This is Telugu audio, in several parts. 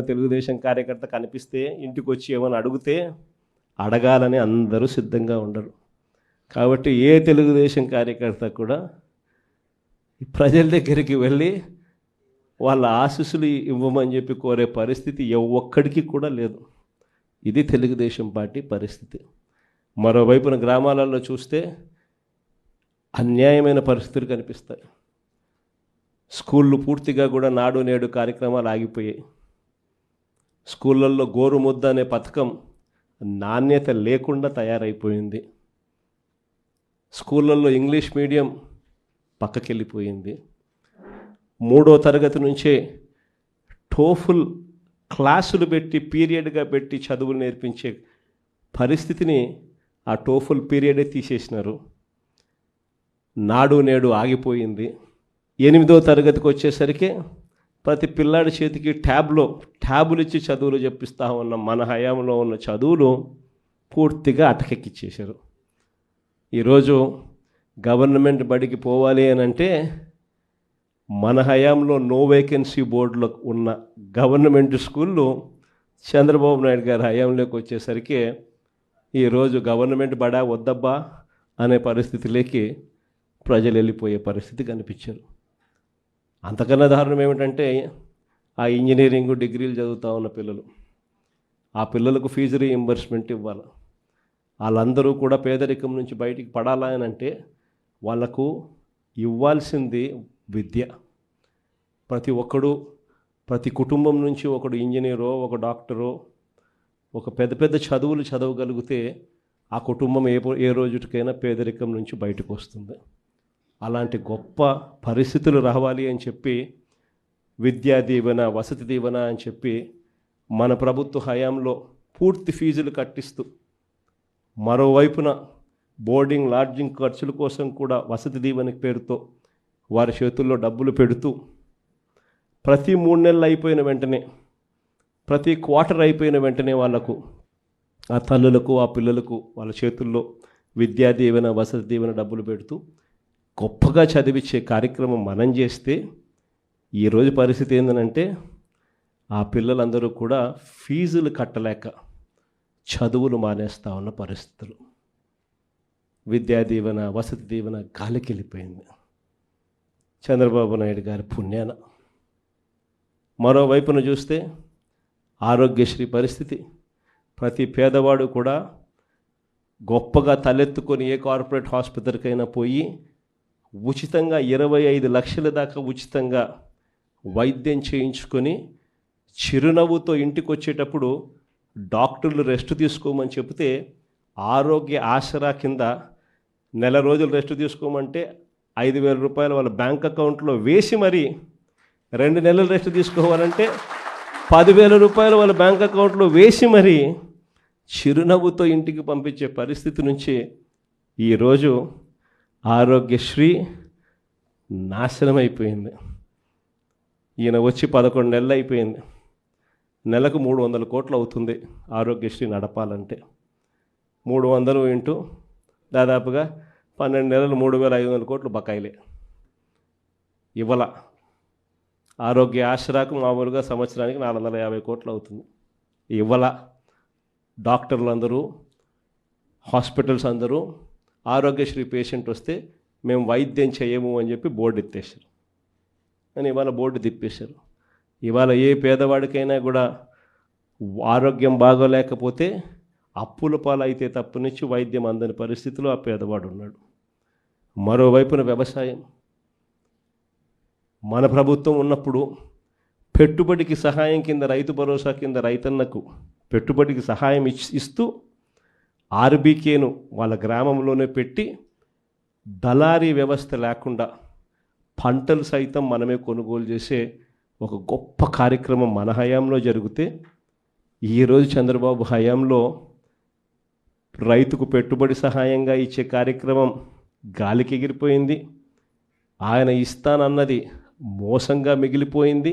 తెలుగుదేశం కార్యకర్త కనిపిస్తే ఇంటికి వచ్చి ఏమైనా అడిగితే అడగాలని అందరూ సిద్ధంగా ఉండరు. కాబట్టి ఏ తెలుగుదేశం కార్యకర్త కూడా ప్రజల దగ్గరికి వెళ్ళి వాళ్ళ ఆశీస్సులు ఇవ్వమని చెప్పి కోరే పరిస్థితి ఒక్కడికి కూడా లేదు. ఇది తెలుగుదేశం పార్టీ పరిస్థితి. మరోవైపున గ్రామాలలో చూస్తే అన్యాయమైన పరిస్థితులు కనిపిస్తాయి. స్కూళ్ళు పూర్తిగా కూడా నాడు నేడు కార్యక్రమాలు ఆగిపోయాయి. స్కూళ్ళల్లో గోరుముద్ద అనే పథకం నాణ్యత లేకుండా తయారైపోయింది. స్కూళ్ళల్లో ఇంగ్లీష్ మీడియం పక్కకెళ్ళిపోయింది. 3వ తరగతి నుంచే టోఫుల్ క్లాసులు పెట్టి పీరియడ్గా పెట్టి చదువులు నేర్పించే పరిస్థితిని ఆ టోఫుల్ పీరియడే తీసేసినారు. నాడు నేడు ఆగిపోయింది. 8వ తరగతికి వచ్చేసరికి ప్రతి పిల్లాడి చేతికి ట్యాబులు ఇచ్చి చదువులు చెప్పిస్తూ ఉన్న మన హయాంలో ఉన్న చదువులు పూర్తిగా అటకెక్కిచ్చేశారు. ఈరోజు గవర్నమెంట్ బడికి పోవాలి అని అంటే మన హయాంలో నో వేకెన్సీ బోర్డులో ఉన్న గవర్నమెంట్ స్కూళ్ళు చంద్రబాబు నాయుడు గారి హయాంలోకి వచ్చేసరికి ఈరోజు గవర్నమెంట్ బడా వద్దబ్బా అనే పరిస్థితిలోకి ప్రజలు వెళ్ళిపోయే పరిస్థితి కనిపించారు. అంతకన్నా దారుణం ఏమిటంటే ఆ ఇంజనీరింగ్ డిగ్రీలు చదువుతూ ఉన్న పిల్లలు, ఆ పిల్లలకు ఫీజు రీయింబర్స్మెంట్ ఇవ్వాలి. వాళ్ళందరూ కూడా పేదరికం నుంచి బయటికి పడాలా అని అంటే వాళ్ళకు ఇవ్వాల్సింది విద్య. ప్రతి కుటుంబం నుంచి ఒకడు ఇంజనీరో ఒక డాక్టరో ఒక పెద్ద చదువులు చదవగలిగితే ఆ కుటుంబం ఏ రోజుకైనా పేదరికం నుంచి బయటకు వస్తుంది. అలాంటి గొప్ప పరిస్థితులు రావాలి అని చెప్పి విద్యా దీవెన, వసతి దీవెన అని చెప్పి మన ప్రభుత్వ హయాంలో పూర్తి ఫీజులు కట్టిస్తూ, మరోవైపున బోర్డింగ్ లాడ్జింగ్ ఖర్చుల కోసం కూడా వసతి దీవెన పేరుతో వారి చేతుల్లో డబ్బులు పెడుతూ ప్రతి 3 నెలలు అయిపోయిన వెంటనే, ప్రతి క్వార్టర్ అయిపోయిన వెంటనే వాళ్లకు, ఆ తల్లులకు, ఆ పిల్లలకు వాళ్ళ చేతుల్లో విద్యా దీవెన, వసతి దీవెన డబ్బులు పెడుతూ గొప్పగా చదివించే కార్యక్రమం మనం చేస్తే ఈరోజు పరిస్థితి ఏంటంటే ఆ పిల్లలందరూ కూడా ఫీజులు కట్టలేక చదువులు మానేస్తూ ఉన్న పరిస్థితులు. విద్యా దీవెన, వసతి దీవెన గాలికి వెళ్ళిపోయింది చంద్రబాబు నాయుడు గారి పుణ్యాన. మరోవైపున చూస్తే ఆరోగ్యశ్రీ పరిస్థితి, ప్రతి పేదవాడు కూడా గొప్పగా తలెత్తుకొని ఏ కార్పొరేట్ హాస్పిటల్కైనా పోయి ఉచితంగా 25 లక్షల దాకా ఉచితంగా వైద్యం చేయించుకొని చిరునవ్వుతో ఇంటికి వచ్చేటప్పుడు డాక్టర్లు రెస్ట్ తీసుకోమని చెబితే ఆరోగ్య ఆసరా కింద నెల రోజులు రెస్ట్ తీసుకోమంటే 5,000 రూపాయలు వాళ్ళ బ్యాంక్ అకౌంట్లో వేసి మరి 2 నెలలు రెస్ట్ తీసుకోవాలంటే 10,000 రూపాయలు వాళ్ళ బ్యాంక్ అకౌంట్లో వేసి మరి చిరునవ్వుతో ఇంటికి పంపించే పరిస్థితి నుంచి ఈరోజు ఆరోగ్యశ్రీ నాశనం అయిపోయింది. ఈయన వచ్చి 11 నెలలు అయిపోయింది. నెలకు 300 కోట్లు అవుతుంది ఆరోగ్యశ్రీ నడపాలంటే. 300 ఇంటూ దాదాపుగా 12 నెలలు 3,500 కోట్లు బకాయిలే. ఇవ్వాల ఆరోగ్య ఆసరాకు మామూలుగా సంవత్సరానికి 450 కోట్లు అవుతుంది. ఇవ్వాల డాక్టర్లు అందరూ, హాస్పిటల్స్ అందరూ ఆరోగ్యశ్రీ పేషెంట్ వస్తే మేము వైద్యం చేయము అని చెప్పి బోర్డు ఎత్తేసారు. అని ఇవాళ బోర్డు తిప్పేశారు. ఇవాళ ఏ పేదవాడికైనా కూడా ఆరోగ్యం బాగోలేకపోతే అప్పుల పాలైతే తప్పనిచ్చి వైద్యం అందని పరిస్థితిలో ఆ పేదవాడు ఉన్నాడు. మరోవైపున వ్యవసాయం, మన ప్రభుత్వం ఉన్నప్పుడు పెట్టుబడికి సహాయం కింద, రైతు భరోసా కింద రైతన్నకు పెట్టుబడికి సహాయం ఇస్తూ ఆర్బీకేను వాళ్ళ గ్రామంలోనే పెట్టి దళారీ వ్యవస్థ లేకుండా పంటలు సైతం మనమే కొనుగోలు చేసే ఒక గొప్ప కార్యక్రమం మన హయాంలో జరిగితే, ఈరోజు చంద్రబాబు హయాంలో రైతుకు పెట్టుబడి సహాయంగా ఇచ్చే కార్యక్రమం గాలికి ఎగిరిపోయింది. ఆయన ఇస్తానన్నది మోసంగా మిగిలిపోయింది.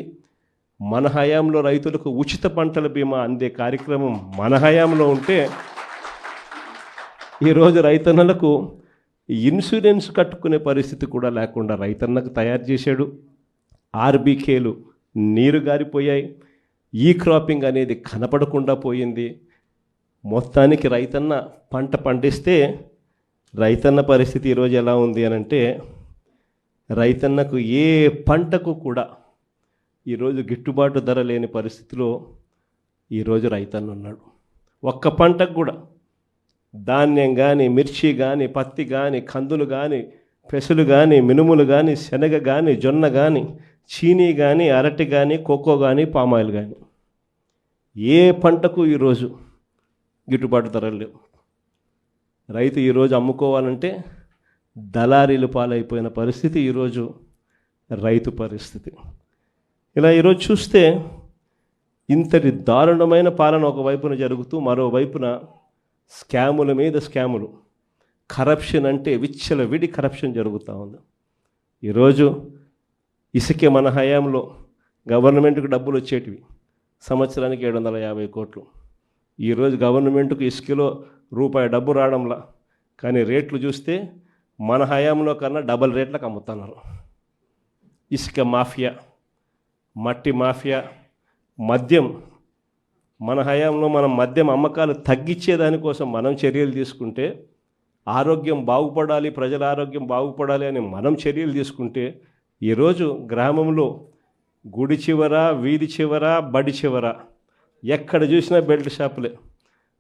మన హయాంలో రైతులకు ఉచిత పంటల బీమా అందే కార్యక్రమం మన హయాంలో ఉంటే, ఈరోజు రైతన్నలకు ఇన్సూరెన్స్ కట్టుకునే పరిస్థితి కూడా లేకుండా రైతన్నకు తయారు చేశాడు. ఆర్బీకేలు నీరు గారిపోయాయి. ఈ క్రాపింగ్ అనేది కనపడకుండా పోయింది. మొత్తానికి రైతన్న పంట పండిస్తే రైతన్న పరిస్థితి ఈరోజు ఎలా ఉంది అని అంటే, రైతన్నకు ఏ పంటకు కూడా ఈరోజు గిట్టుబాటు ధర లేని పరిస్థితిలో ఈరోజు రైతన్న ఉన్నాడు. ఒక్క పంటకు కూడా ధాన్యం కానీ, మిర్చి కానీ, పత్తి కానీ, కందులు కానీ, పెసలు కానీ, మినుములు కానీ, శనగ కానీ, జొన్న కానీ, చీనీ కానీ, అరటి కానీ, కోకో కానీ, పామాయిల్ కానీ, ఏ పంటకు ఈరోజు గిట్టుబాటు ధరలు లేవు. రైతు ఈరోజు అమ్ముకోవాలంటే దళారీలు పాలైపోయిన పరిస్థితి ఈరోజు రైతు పరిస్థితి. ఇలా ఈరోజు చూస్తే ఇంతటి దారుణమైన పాలన ఒకవైపున జరుగుతూ మరోవైపున స్కాముల మీద స్కాములు, కరప్షన్ అంటే విచ్చలవిడి కరప్షన్ జరుగుతూ ఉంది. ఈరోజు ఇసుకే మన హయాంలో గవర్నమెంట్కి డబ్బులు వచ్చేటివి సంవత్సరానికి 750 కోట్లు. ఈరోజు గవర్నమెంట్కు ఇసుకలో రూపాయి డబ్బు రావడంలా, కానీ రేట్లు చూస్తే మన హయాంలో కన్నా డబల్ రేట్లకు అమ్ముతున్నారు. ఇసుక మాఫియా, మట్టి మాఫియా, మద్యం. మన హయాంలో మనం మద్యం అమ్మకాలు తగ్గించేదానికోసం మనం చర్యలు తీసుకుంటే, ఆరోగ్యం బాగుపడాలి, ప్రజల ఆరోగ్యం బాగుపడాలి అని మనం చర్యలు తీసుకుంటే, ఈరోజు గ్రామంలో గుడి చివర, వీధి చివర, బడి చివర ఎక్కడ చూసినా బెల్ట్ షాపులే.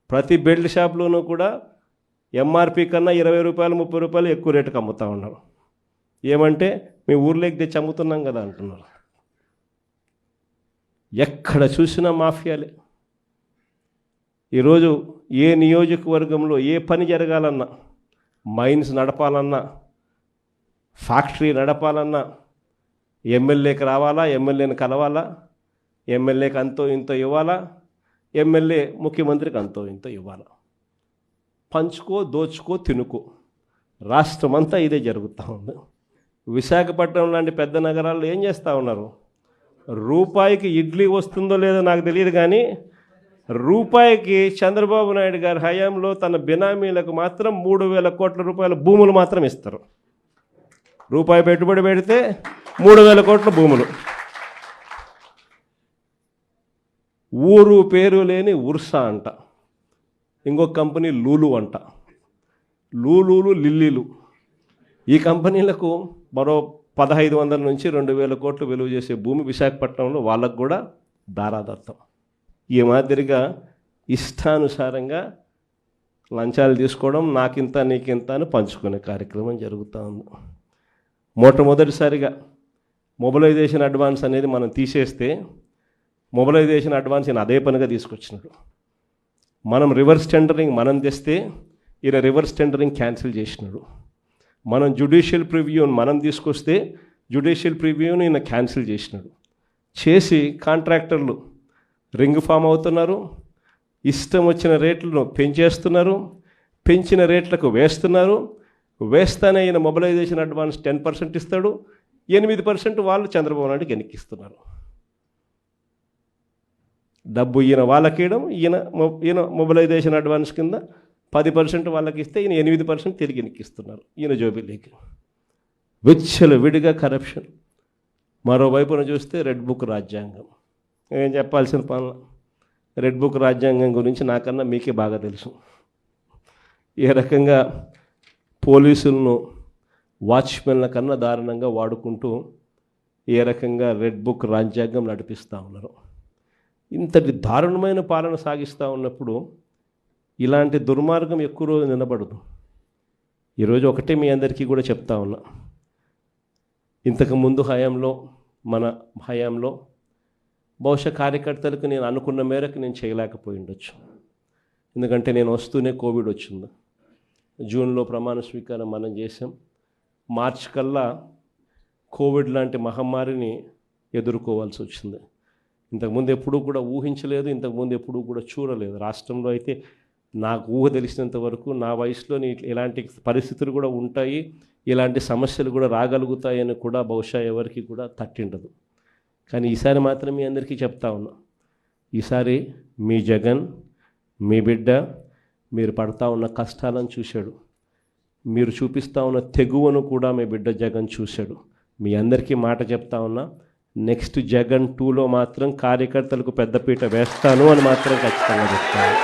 ప్రతి బెల్ట్ షాప్లోనూ కూడా ఎంఆర్పి కన్నా 20 రూపాయలు 30 రూపాయలు ఎక్కువ రేటుకి అమ్ముతూ ఉన్నారు. ఏమంటే మీ ఊర్లోకి తెచ్చి అమ్ముతున్నాం కదా అంటున్నారు. ఎక్కడ చూసినా మాఫియాలే. ఈరోజు ఏ నియోజకవర్గంలో ఏ పని జరగాలన్నా, మైన్స్ నడపాలన్నా, ఫ్యాక్టరీ నడపాలన్నా, ఎమ్మెల్యేకి రావాలా, ఎమ్మెల్యేని కలవాలా, ఎమ్మెల్యేకి అంతో ఇంతో ఇవ్వాలా, ఎమ్మెల్యే ముఖ్యమంత్రికి అంతో ఇంతో ఇవ్వాలా. పంచుకో, దోచుకో, తినుకో. రాష్ట్రం అంతా ఇదే జరుగుతూ ఉంది. విశాఖపట్నం లాంటి పెద్ద నగరాల్లో ఏం చేస్తూ ఉన్నారు? రూపాయికి ఇడ్లీ వస్తుందో లేదో నాకు తెలియదు, కానీ రూపాయికి చంద్రబాబు నాయుడు గారి హయాంలో తన బినామీలకు మాత్రం 3,000 కోట్ల రూపాయల భూములు మాత్రం ఇస్తారు. రూపాయి పెట్టుబడి పెడితే 3,000 కోట్ల భూములు. ఊరు పేరు లేని ఉర్సా అంట. ఇంకొక కంపెనీ లూలు అంట. లూలులు, లిల్లీలు. ఈ కంపెనీలకు మరో 1,500 నుంచి 2,000 కోట్లు విలువ చేసే భూమి విశాఖపట్నంలో వాళ్ళకు కూడా దారాదత్తం. ఈ మాదిరిగా ఇష్టానుసారంగా లంచాలు తీసుకోవడం, నాకింత నీకింత అని పంచుకునే కార్యక్రమం జరుగుతూ ఉంది. మొట్టమొదటిసారిగా మొబిలైజేషన్ అడ్వాన్స్ అనేది మనం తీసేస్తే, మొబిలైజేషన్ అడ్వాన్స్ ఈయన అదే పనిగా తీసుకొచ్చినాడు. మనం రివర్స్ టెండరింగ్ మనం తెస్తే ఈయన రివర్స్ టెండరింగ్ క్యాన్సిల్ చేసినాడు. మనం జ్యుడిషియల్ ప్రివ్యూని మనం తీసుకొస్తే జ్యుడిషియల్ ప్రివ్యూని ఈయన క్యాన్సిల్ చేసినాడు. చేసి కాంట్రాక్టర్లు రింగ్ ఫామ్ అవుతున్నారు, ఇష్టం వచ్చిన రేట్లను పెంచేస్తున్నారు, పెంచిన రేట్లకు వేస్తున్నారు. వేస్తానే ఈయన మొబిలైజేషన్ అడ్వాన్స్ 10% ఇస్తాడు, 8% వాళ్ళు చంద్రబాబు నాయుడుకి వెనక్కిస్తున్నారు. డబ్బు ఈయన వాళ్ళకి ఇవ్వడం, ఈయన మొబిలైజేషన్ అడ్వాన్స్ కింద 10% వాళ్ళకి ఇస్తే ఈయన 8% తిరిగి వెనక్కిస్తున్నారు ఈయన జోబిలీకి. విచ్చలవిడిగా కరప్షన్. మరోవైపున చూస్తే రెడ్ బుక్ రాజ్యాంగం. ఏం చెప్పాల్సిన పనులు. రెడ్ బుక్ రాజ్యాంగం గురించి నాకన్నా మీకే బాగా తెలుసు. ఏ రకంగా పోలీసులను వాచ్మెన్ల కన్నా దారుణంగా వాడుకుంటూ ఏ రకంగా రెడ్ బుక్ రాజ్యాంగం నడిపిస్తూ ఉన్నారు. ఇంతటి దారుణమైన పాలన సాగిస్తూ ఉన్నప్పుడు ఇలాంటి దుర్మార్గం ఎక్కువ రోజు నిలబడదు. ఈరోజు ఒకటే మీ అందరికీ కూడా చెప్తా ఉన్నా, ఇంతకుముందు హయాంలో, మన హయాంలో బహుశా కార్యకర్తలకు నేను అనుకున్న మేరకు నేను చేయలేకపోయి ఉండొచ్చు. ఎందుకంటే నేను వస్తూనే కోవిడ్ వచ్చింది. జూన్లో ప్రమాణ స్వీకారం మనం చేసాం. మార్చి కల్లా కోవిడ్ లాంటి మహమ్మారిని ఎదుర్కోవాల్సి వచ్చింది. ఇంతకుముందు ఎప్పుడూ కూడా ఊహించలేదు, ఇంతకుముందు ఎప్పుడూ కూడా చూడలేదు. రాష్ట్రంలో అయితే నాకు ఊహ తెలిసినంత వరకు నా వయసులోని ఇలాంటి పరిస్థితులు కూడా ఉంటాయి, ఇలాంటి సమస్యలు కూడా రాగలుగుతాయని కూడా బహుశా ఎవరికి కూడా తట్టిండదు. కానీ ఈసారి మాత్రం మీ అందరికీ చెప్తా ఉన్నా, ఈసారి మీ జగన్, మీ బిడ్డ మీరు పడతా ఉన్న కష్టాలను చూశాడు, మీరు చూపిస్తూ ఉన్న తెగువను కూడా మీ బిడ్డ జగన్ చూశాడు. మీ అందరికీ మాట చెప్తా ఉన్నా, నెక్స్ట్ జగన్ 2లో మాత్రం కార్యకర్తలకు పెద్దపీట వేస్తాను అని మాత్రం ఖచ్చితంగా చెప్తాను.